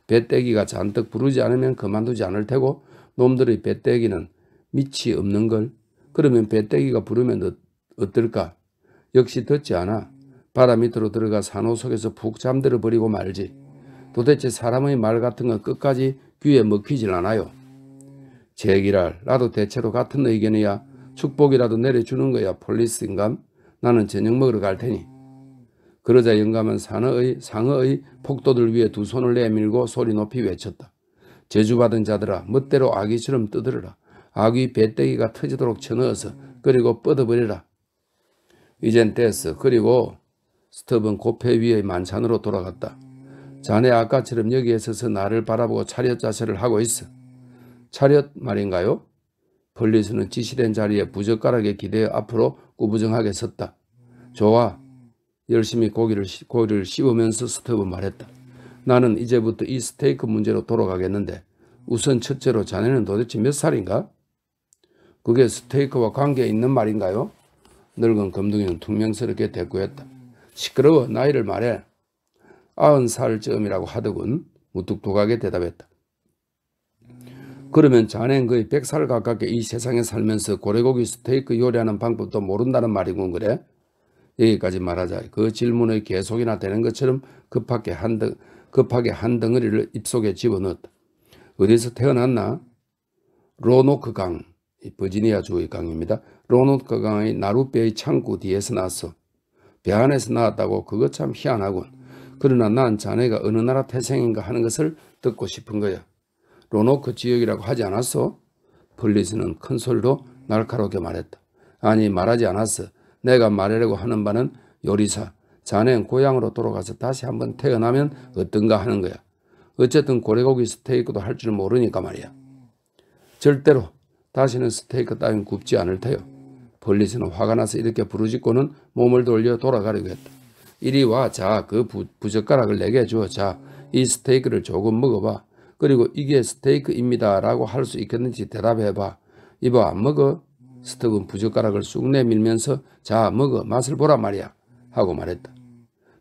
배때기가 잔뜩 부르지 않으면 그만두지 않을 테고 놈들의 배때기는 밑이 없는 걸. 그러면 배때기가 부르면 어떨까? 역시 듣지 않아. 바다 밑으로 들어가 산호 속에서 푹 잠들어 버리고 말지. 도대체 사람의 말 같은 건 끝까지 귀에 먹히질 않아요. 제기랄, 나도 대체로 같은 의견이야. 축복이라도 내려주는 거야. 폴리스 영감. 나는 저녁 먹으러 갈 테니. 그러자 영감은 상어의 폭도들 위에 두 손을 내밀고 소리 높이 외쳤다. 저주받은 자들아, 멋대로 아기처럼 떠들어라. 아귀 배때기가 터지도록 쳐넣어서 그리고 뻗어버리라. 이젠 됐어. 그리고 스톱은 고패 위의 만찬으로 돌아갔다. 자네 아까처럼 여기에 서서 나를 바라보고 차렷 자세를 하고 있어. 차렷 말인가요? 폴리스는 지시된 자리에 부젓가락에 기대어 앞으로 꾸부정하게 섰다. 좋아. 열심히 고기를 씹으면서 스톱은 말했다. 나는 이제부터 이 스테이크 문제로 돌아가겠는데 우선 첫째로 자네는 도대체 몇 살인가? 그게 스테이크와 관계 있는 말인가요? 늙은 검둥이는 퉁명스럽게 대꾸했다. 시끄러워. 나이를 말해. 90살쯤이라고 하더군. 무뚝뚝하게 대답했다. 그러면 자네는 거의 100살 가깝게 이 세상에 살면서 고래고기 스테이크 요리하는 방법도 모른다는 말이군 그래? 여기까지 말하자. 그 질문의 계속이나 되는 것처럼 급하게 한 덩어리를 입속에 집어넣었다. 어디서 태어났나? 로노크 강, 버지니아 주의 강입니다. 로노크 강의 나룻배의 창구 뒤에서 났어. 배 안에서 나왔다고? 그거 참 희한하군. 그러나 난 자네가 어느 나라 태생인가 하는 것을 듣고 싶은 거야. 로노크 지역이라고 하지 않았어? 폴리스는 큰 소리로 날카롭게 말했다. 아니, 말하지 않았어. 내가 말하려고 하는 바는 요리사, 자네는 고향으로 돌아가서 다시 한번 태어나면 어떤가 하는 거야. 어쨌든 고래고기 스테이크도 할 줄 모르니까 말이야. 절대로 다시는 스테이크 따윈 굽지 않을 테요. 폴리스는 화가 나서 이렇게 부르짖고는 몸을 돌려 돌아가려고 했다. 이리 와. 자, 그 부젓가락을 내게 줘. 자, 이 스테이크를 조금 먹어봐. 그리고 이게 스테이크입니다 라고 할 수 있겠는지 대답해봐. 이봐, 안 먹어? 스톱은 부젓가락을 쑥 내밀면서 자, 먹어. 맛을 보란 말이야. 하고 말했다.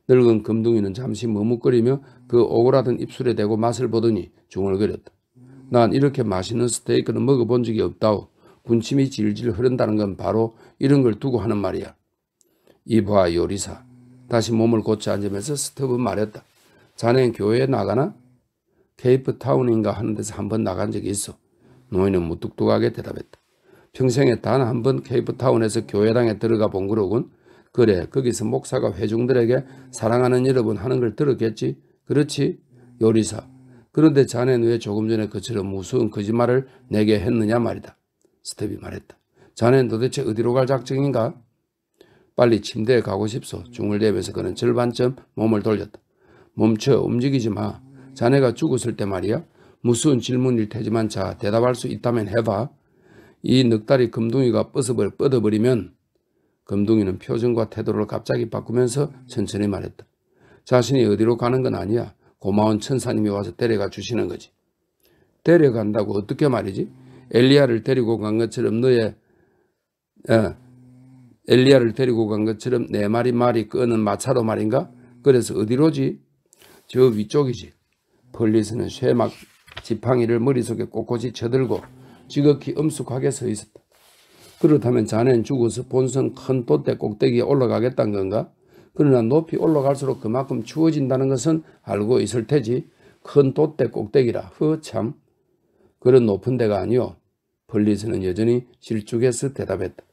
늙은 금둥이는 잠시 머뭇거리며 그 오그라든 입술에 대고 맛을 보더니 중얼거렸다. 난 이렇게 맛있는 스테이크는 먹어본 적이 없다오. 군침이 질질 흐른다는 건 바로 이런 걸 두고 하는 말이야. 이봐 요리사. 다시 몸을 고쳐 앉으면서 스톱은 말했다. 자네는 교회에 나가나? 케이프타운인가 하는 데서 한번 나간 적이 있어. 노인은 무뚝뚝하게 대답했다. 평생에 단 한 번 케이프타운에서 교회당에 들어가 본 거로군. 그래, 거기서 목사가 회중들에게 사랑하는 여러분 하는 걸 들었겠지? 그렇지? 요리사. 그런데 자네는 왜 조금 전에 그처럼 무서운 거짓말을 내게 했느냐 말이다. 스텝이 말했다. 자네는 도대체 어디로 갈 작정인가? 빨리 침대에 가고 싶소. 중얼대면서 그는 절반쯤 몸을 돌렸다. 멈춰. 움직이지 마. 자네가 죽었을 때 말이야. 무서운 질문일 테지만 자, 대답할 수 있다면 해봐. 이 넉다리 금둥이가 뻗어버리면 금둥이는 표정과 태도를 갑자기 바꾸면서 천천히 말했다. 자신이 어디로 가는 건 아니야. 고마운 천사님이 와서 데려가 주시는 거지. 데려간다고 어떻게 말이지? 엘리야를 데리고 간 것처럼 엘리야를 데리고 간 것처럼 네 마리 말이 끄는 마차로 말인가? 그래서 어디로지? 저 위쪽이지. 폴리스는 쇠막 지팡이를 머릿속에 꼿꼿이 쳐들고 지극히 엄숙하게 서 있었다. 그렇다면 자네는 죽어서 본선 큰 돛대 꼭대기에 올라가겠다는 건가? 그러나 높이 올라갈수록 그만큼 추워진다는 것은 알고 있을 테지. 큰 돛대 꼭대기라. 참. 그런 높은 데가 아니오. 폴리스는 여전히 실죽해서 대답했다.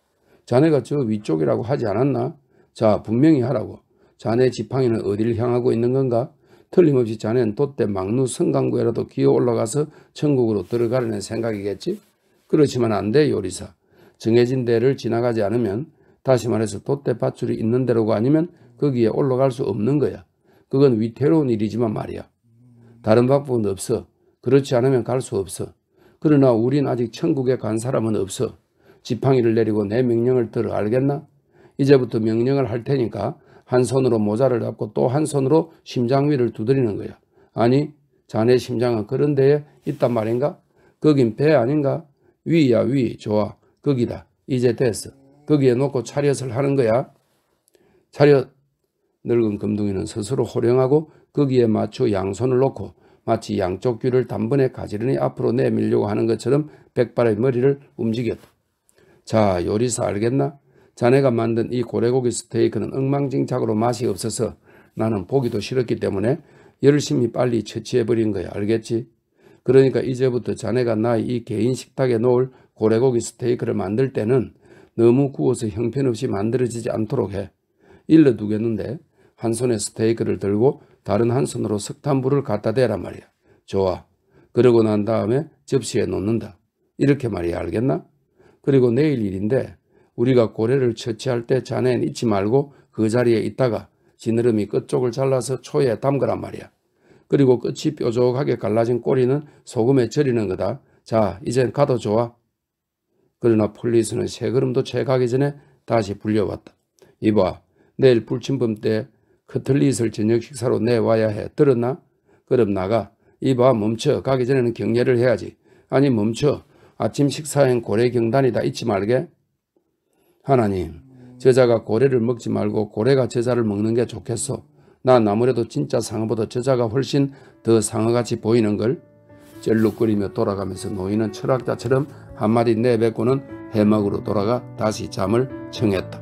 자네가 저 위쪽이라고 하지 않았나? 자, 분명히 하라고. 자네 지팡이는 어디를 향하고 있는 건가? 틀림없이 자네는 돛대 막루 성강구에라도 기어 올라가서 천국으로 들어가려는 생각이겠지? 그렇지만 안 돼, 요리사. 정해진 데를 지나가지 않으면, 다시 말해서 돛대 밧줄이 있는 데로가 아니면 거기에 올라갈 수 없는 거야. 그건 위태로운 일이지만 말이야. 다른 방법은 없어. 그렇지 않으면 갈 수 없어. 그러나 우린 아직 천국에 간 사람은 없어. 지팡이를 내리고 내 명령을 들어. 알겠나? 이제부터 명령을 할 테니까 한 손으로 모자를 잡고 또 한 손으로 심장 위를 두드리는 거야. 아니, 자네 심장은 그런 데에 있단 말인가? 거긴 배 아닌가? 위야, 위. 좋아. 거기다. 이제 됐어. 거기에 놓고 차렷을 하는 거야. 차렷. 늙은 금둥이는 스스로 호령하고 거기에 맞춰 양손을 놓고 마치 양쪽 귀를 단번에 가지런히 앞으로 내밀려고 하는 것처럼 백발의 머리를 움직였다. 자, 요리사 알겠나? 자네가 만든 이 고래고기 스테이크는 엉망진창으로 맛이 없어서 나는 보기도 싫었기 때문에 열심히 빨리 처치해버린 거야. 알겠지? 그러니까 이제부터 자네가 나의 이 개인 식탁에 놓을 고래고기 스테이크를 만들 때는 너무 구워서 형편없이 만들어지지 않도록 해. 일러두겠는데 한 손에 스테이크를 들고 다른 한 손으로 석탄불을 갖다 대란 말이야. 좋아. 그러고 난 다음에 접시에 놓는다. 이렇게 말이야. 알겠나? 그리고 내일 일인데 우리가 고래를 처치할 때 자네는 잊지 말고 그 자리에 있다가 지느러미 끝쪽을 잘라서 초에 담그란 말이야. 그리고 끝이 뾰족하게 갈라진 꼬리는 소금에 절이는 거다. 자, 이젠 가도 좋아. 그러나 폴리스는 세 걸음도 채 가기 전에 다시 불려왔다. 이봐, 내일 불침범 때 커틀릿을 저녁 식사로 내와야 해. 들었나? 그럼 나가. 이봐, 멈춰. 가기 전에는 경례를 해야지. 아니, 멈춰. 아침 식사엔 고래 경단이다. 잊지 말게. 하나님, 저자가 고래를 먹지 말고 고래가 저자를 먹는 게 좋겠소. 난 아무래도 진짜 상어보다 저자가 훨씬 더 상어같이 보이는걸. 쩔룩거리며 돌아가면서 노인은 철학자처럼 한마디 내뱉고는 해먹으로 돌아가 다시 잠을 청했다.